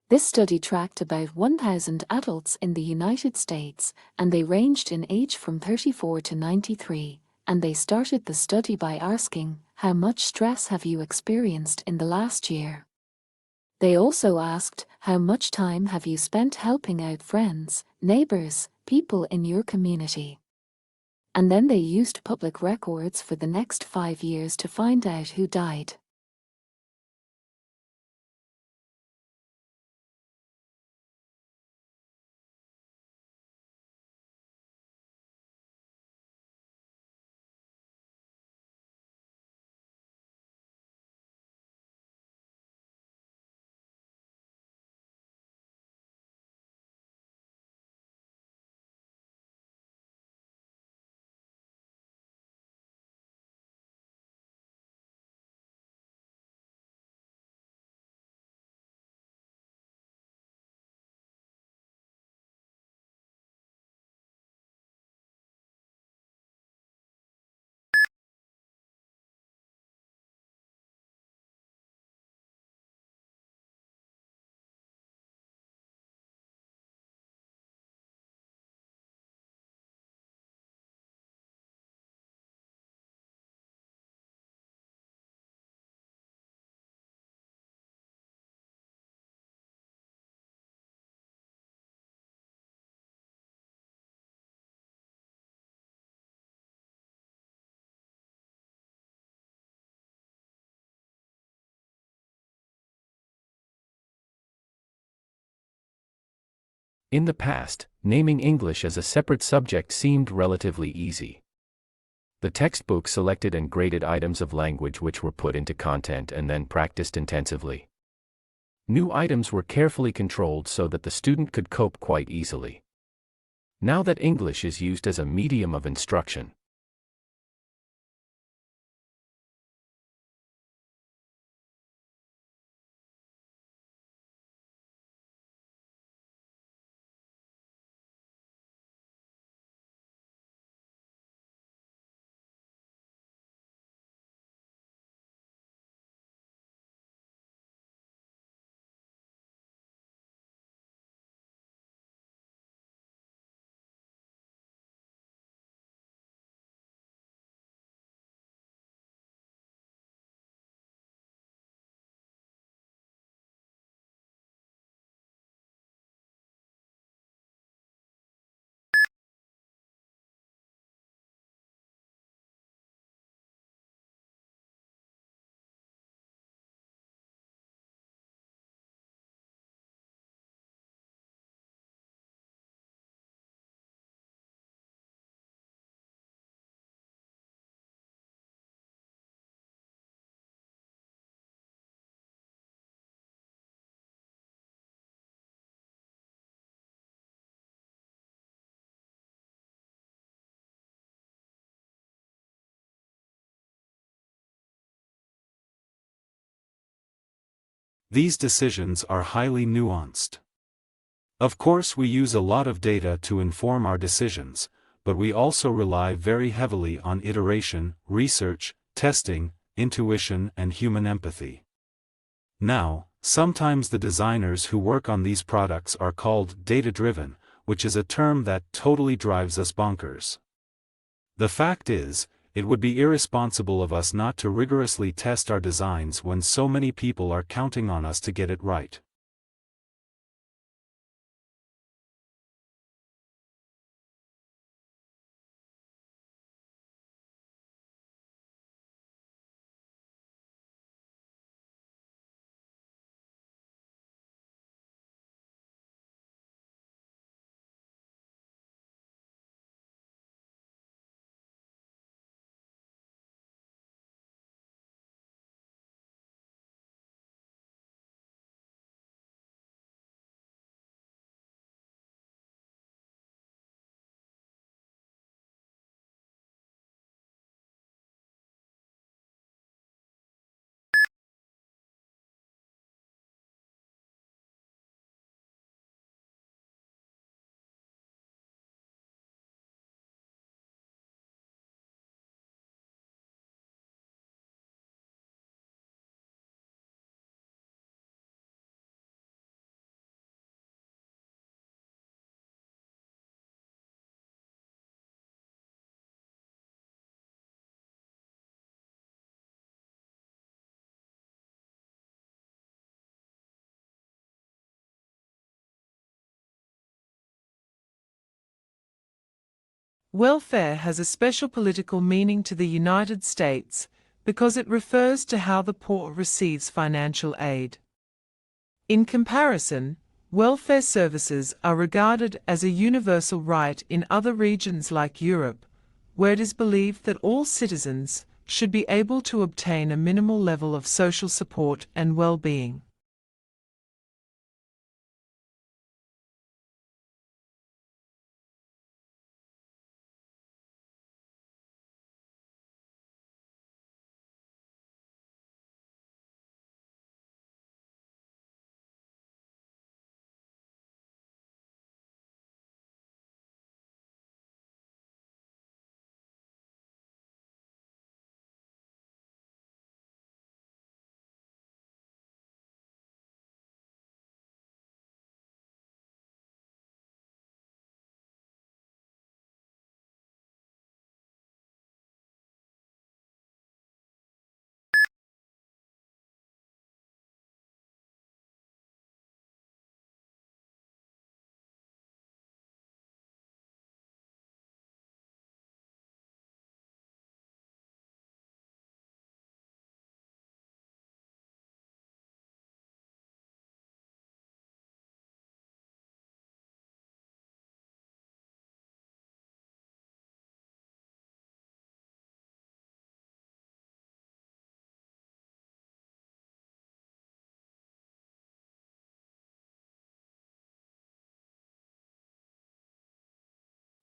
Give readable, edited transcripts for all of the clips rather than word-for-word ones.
This study tracked about 1,000 adults in the United States, and they ranged in age from 34 to 93, and they started the study by asking, how much stress have you experienced in the last year? They also asked, how much time have you spent helping out friends, neighbors, people in your community? And then they used public records for the next 5 years to find out who died. In the past, naming English as a separate subject seemed relatively easy. The textbook selected and graded items of language which were put into content and then practiced intensively. New items were carefully controlled so that the student could cope quite easily. Now that English is used as a medium of instruction, these decisions are highly nuanced. Of course, we use a lot of data to inform our decisions, but we also rely very heavily on iteration, research, testing, intuition, and human empathy. Now, sometimes the designers who work on these products are called data-driven, which is a term that totally drives us bonkers. The fact is, it would be irresponsible of us not to rigorously test our designs when so many people are counting on us to get it right. Welfare has a special political meaning to the United States because it refers to how the poor receives financial aid. In comparison, welfare services are regarded as a universal right in other regions like Europe, where it is believed that all citizens should be able to obtain a minimal level of social support and well-being.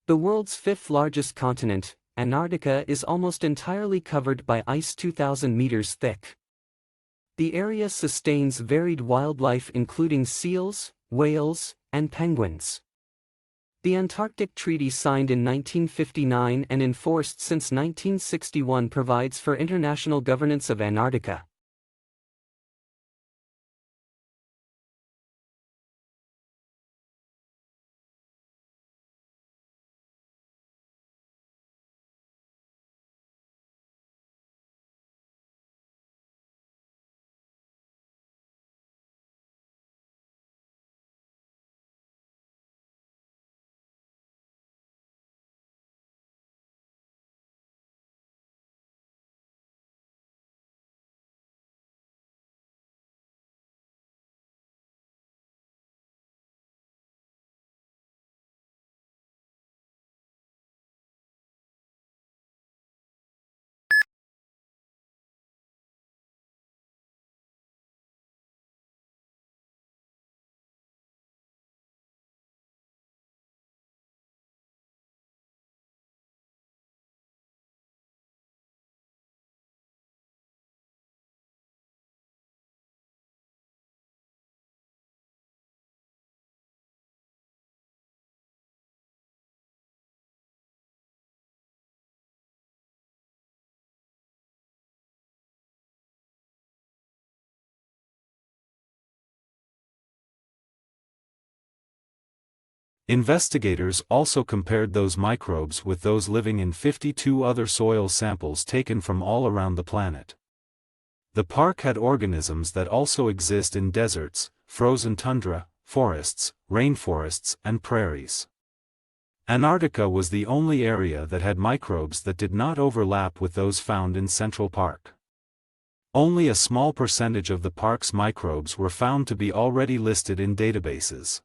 The world's fifth largest continent, Antarctica, is almost entirely covered by ice 2,000 meters thick. The area sustains varied wildlife including seals, whales, and penguins. The Antarctic Treaty, signed in 1959 and enforced since 1961, provides for international governance of Antarctica. Investigators also compared those microbes with those living in 52 other soil samples taken from all around the planet. The park had organisms that also exist in deserts, frozen tundra, forests, rainforests, and prairies. Antarctica was the only area that had microbes that did not overlap with those found in Central Park. Only a small percentage of the park's microbes were found to be already listed in databases.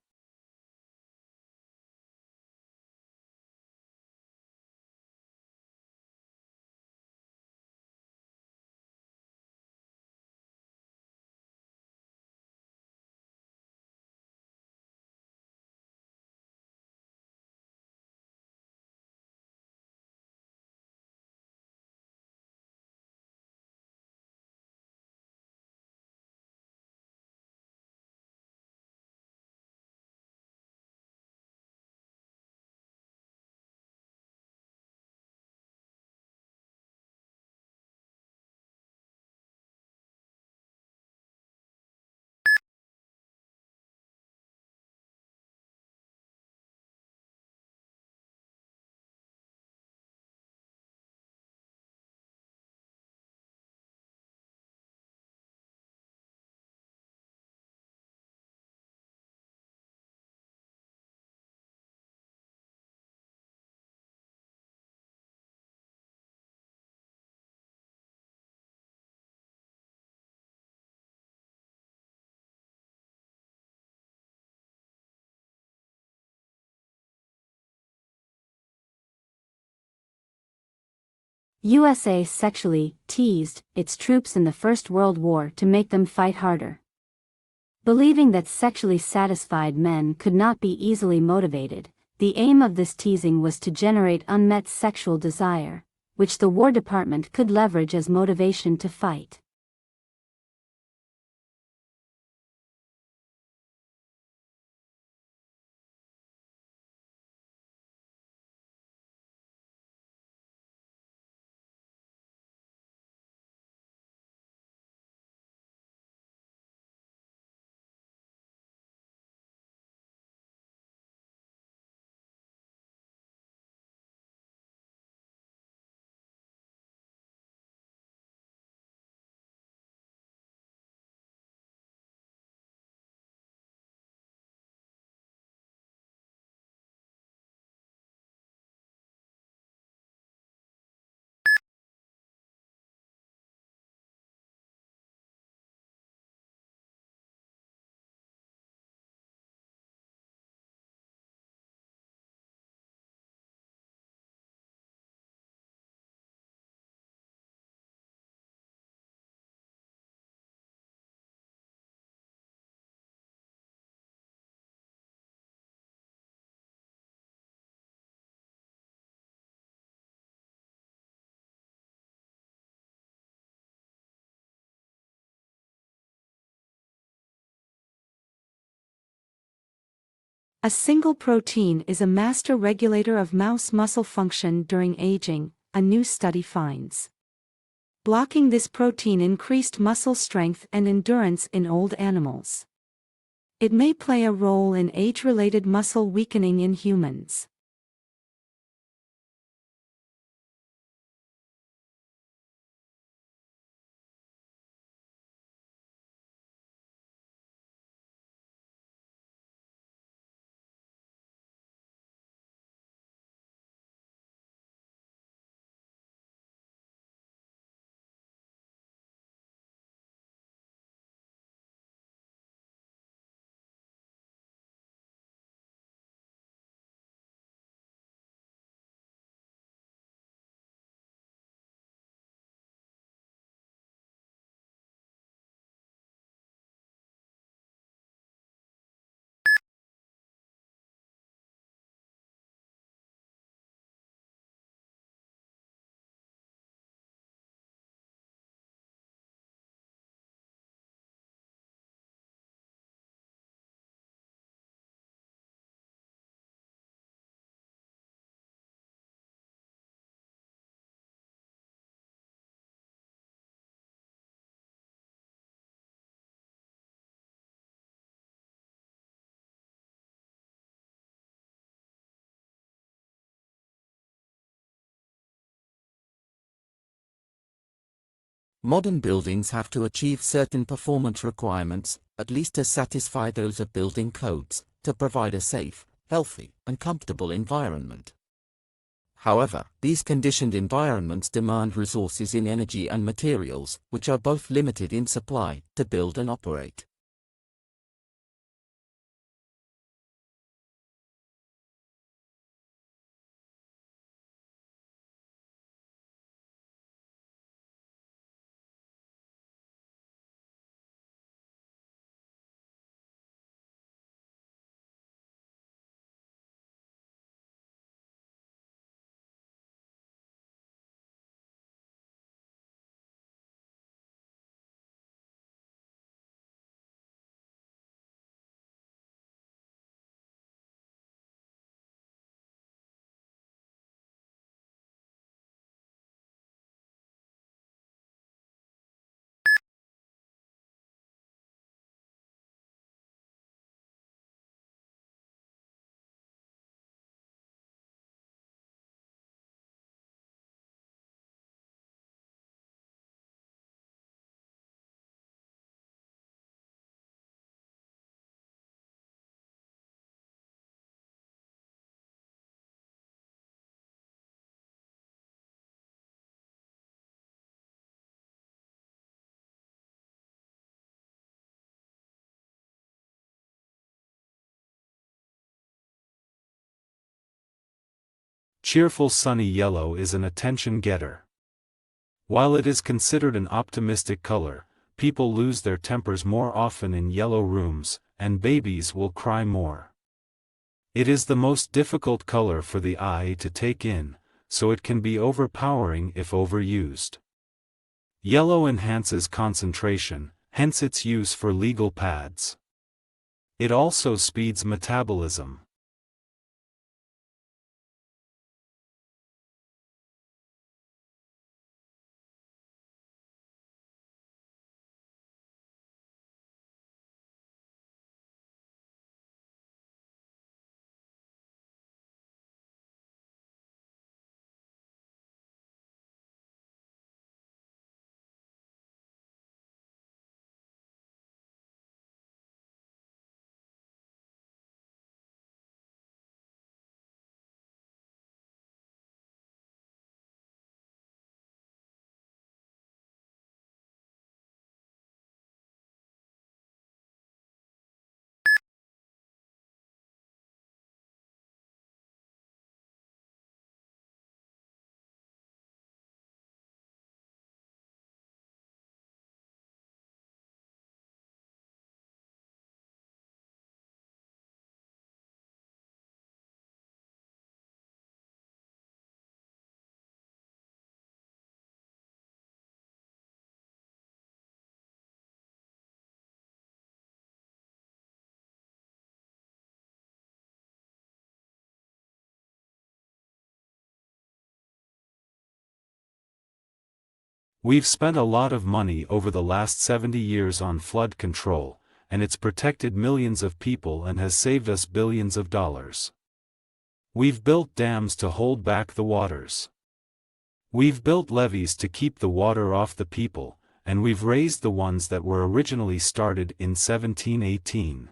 USA sexually teased its troops in the First World War to make them fight harder. Believing that sexually satisfied men could not be easily motivated, the aim of this teasing was to generate unmet sexual desire, which the War Department could leverage as motivation to fight. A single protein is a master regulator of mouse muscle function during aging, a new study finds. Blocking this protein increased muscle strength and endurance in old animals. It may play a role in age-related muscle weakening in humans. Modern buildings have to achieve certain performance requirements, at least to satisfy those of building codes, to provide a safe, healthy, and comfortable environment. However, these conditioned environments demand resources in energy and materials, which are both limited in supply, to build and operate. Cheerful sunny yellow is an attention getter. While it is considered an optimistic color, people lose their tempers more often in yellow rooms, and babies will cry more. It is the most difficult color for the eye to take in, so it can be overpowering if overused. Yellow enhances concentration, hence its use for legal pads. It also speeds metabolism. We've spent a lot of money over the last 70 years on flood control, and it's protected millions of people and has saved us billions of dollars. We've built dams to hold back the waters. We've built levees to keep the water off the people, and we've raised the ones that were originally started in 1718.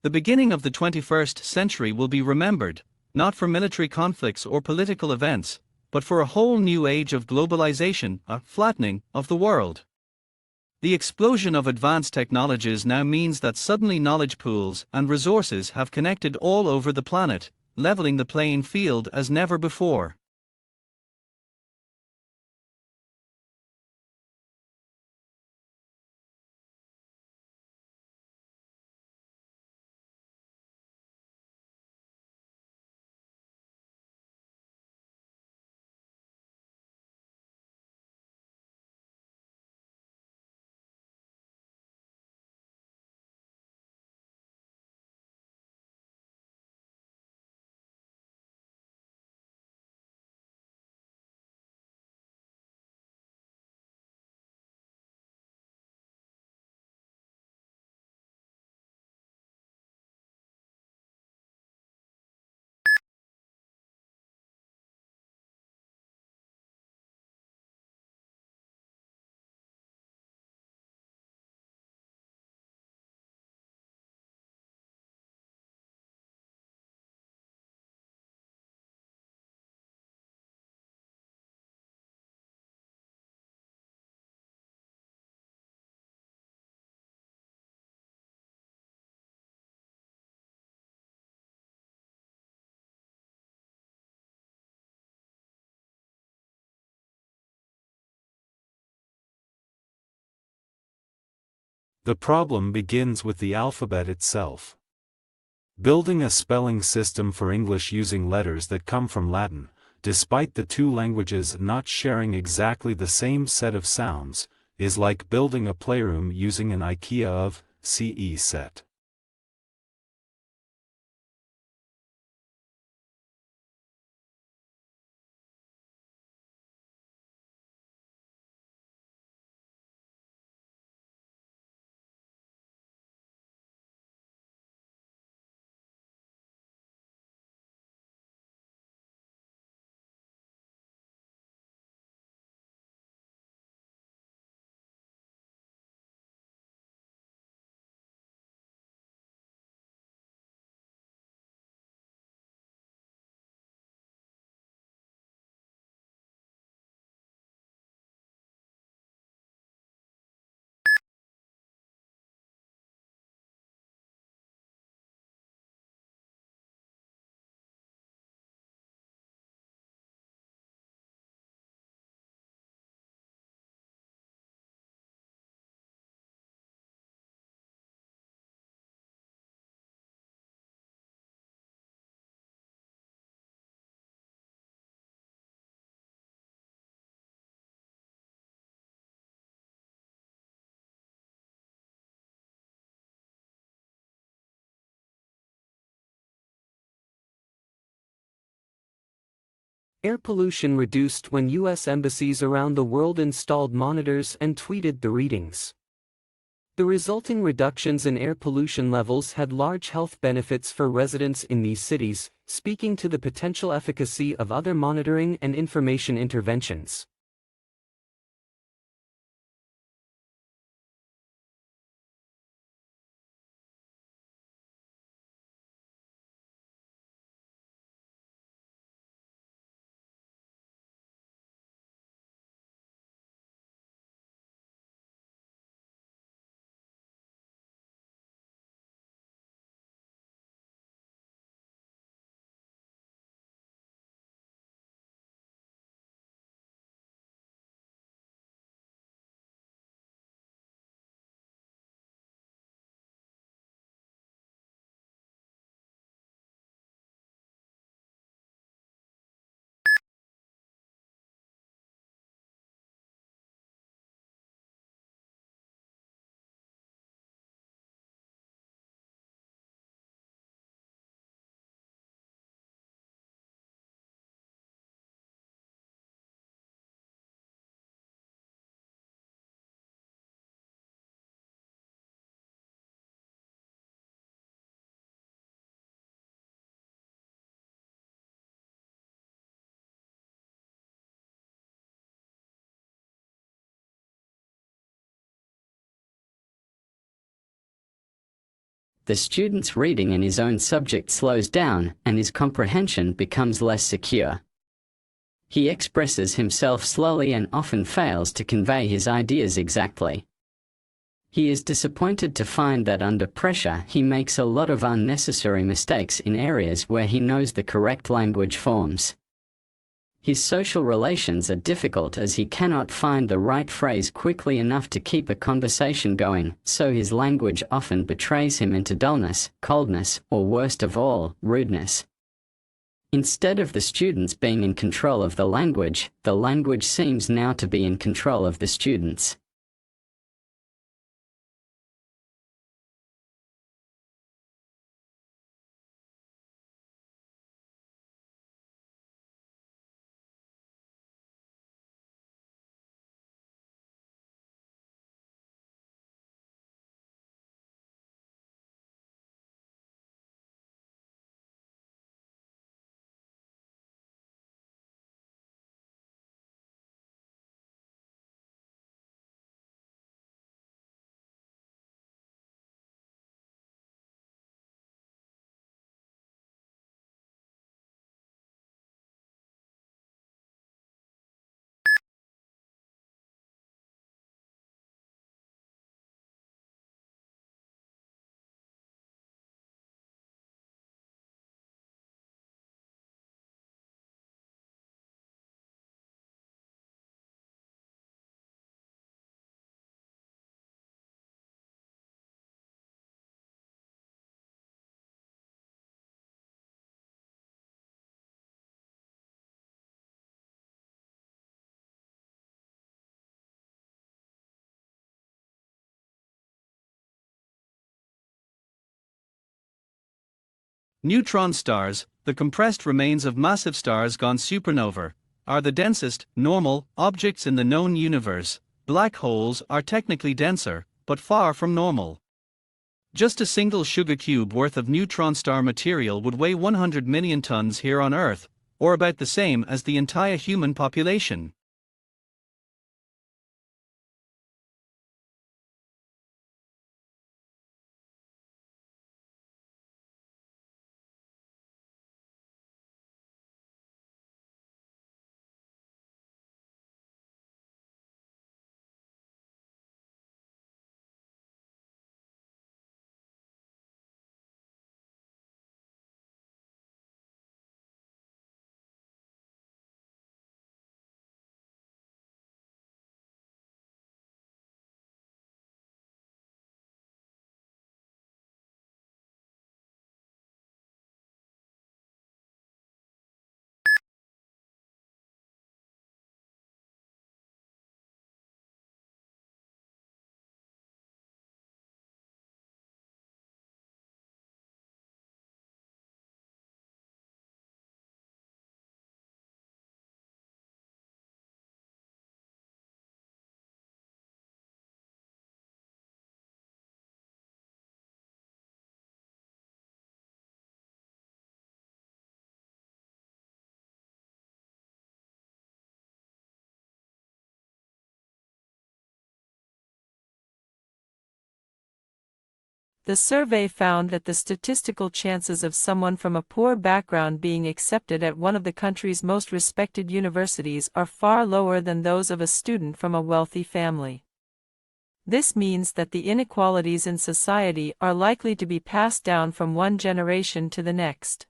The beginning of the 21st century will be remembered, not for military conflicts or political events, but for a whole new age of globalization, a flattening of the world. The explosion of advanced technologies now means that suddenly knowledge pools and resources have connected all over the planet, leveling the playing field as never before. The problem begins with the alphabet itself. Building a spelling system for English using letters that come from Latin, despite the two languages not sharing exactly the same set of sounds, is like building a playroom using an IKEA of CE set. Air pollution reduced when U.S. embassies around the world installed monitors and tweeted the readings. The resulting reductions in air pollution levels had large health benefits for residents in these cities, speaking to the potential efficacy of other monitoring and information interventions. The student's reading in his own subject slows down and his comprehension becomes less secure. He expresses himself slowly and often fails to convey his ideas exactly. He is disappointed to find that under pressure he makes a lot of unnecessary mistakes in areas where he knows the correct language forms. His social relations are difficult as he cannot find the right phrase quickly enough to keep a conversation going, so his language often betrays him into dullness, coldness, or worst of all, rudeness. Instead of the students being in control of the language seems now to be in control of the students. Neutron stars, the compressed remains of massive stars gone supernova, are the densest, normal, objects in the known universe. Black holes are technically denser, but far from normal. Just a single sugar cube worth of neutron star material would weigh 100 million tons here on Earth, or about the same as the entire human population. The survey found that the statistical chances of someone from a poor background being accepted at one of the country's most respected universities are far lower than those of a student from a wealthy family. This means that the inequalities in society are likely to be passed down from one generation to the next.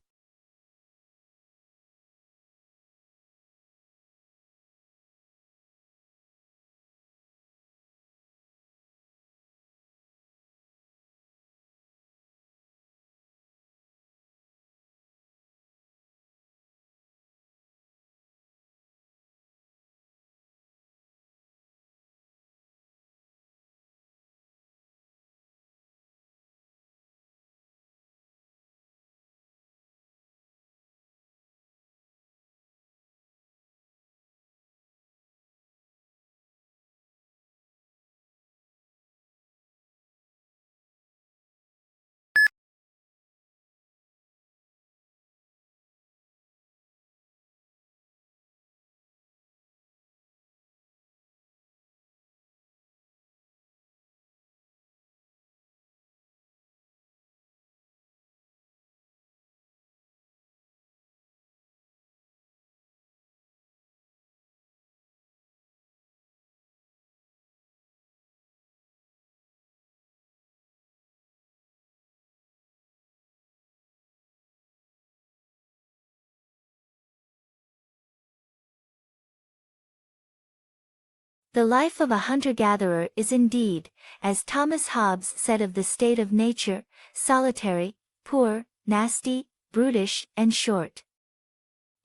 The life of a hunter-gatherer is indeed, as Thomas Hobbes said of the state of nature, solitary, poor, nasty, brutish, and short.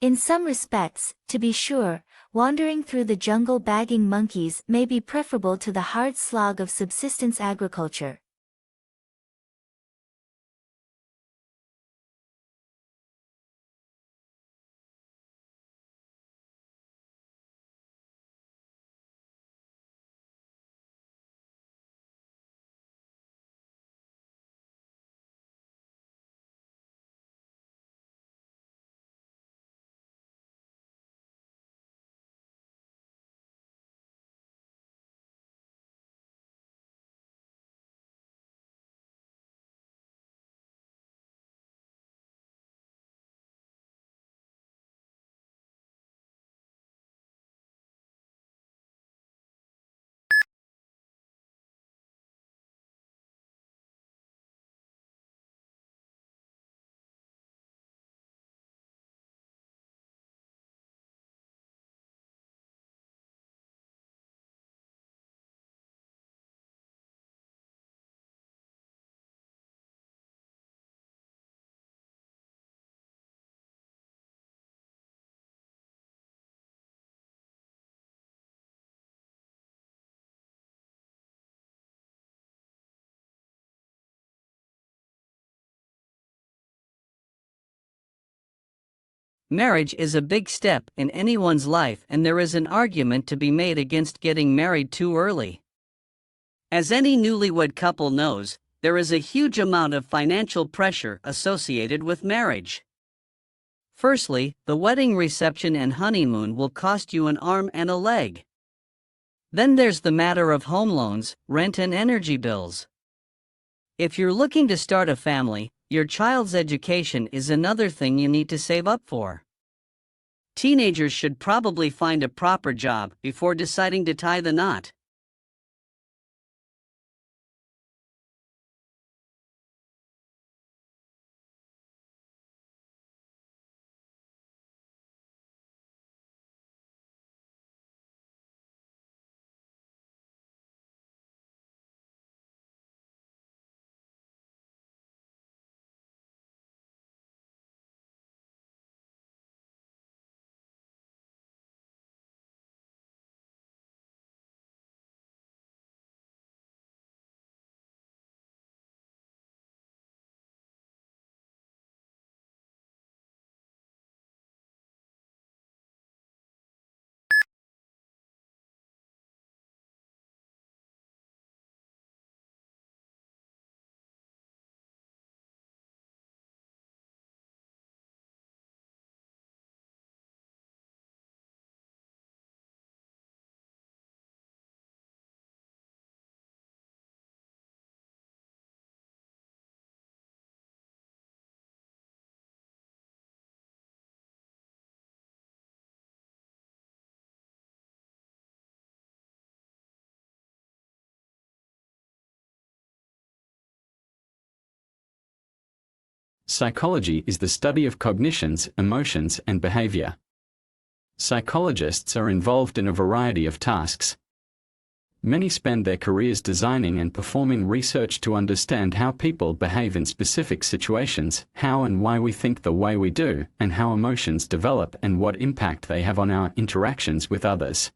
In some respects, to be sure, wandering through the jungle bagging monkeys may be preferable to the hard slog of subsistence agriculture. Marriage is a big step in anyone's life, and there is an argument to be made against getting married too early. As any newlywed couple knows, there is a huge amount of financial pressure associated with marriage. Firstly, the wedding reception and honeymoon will cost you an arm and a leg. Then there's the matter of home loans, rent and energy bills. If you're looking to start a family, your child's education is another thing you need to save up for. Teenagers should probably find a proper job before deciding to tie the knot. Psychology is the study of cognitions, emotions, and behavior. Psychologists are involved in a variety of tasks. Many spend their careers designing and performing research to understand how people behave in specific situations, how and why we think the way we do, and how emotions develop and what impact they have on our interactions with others.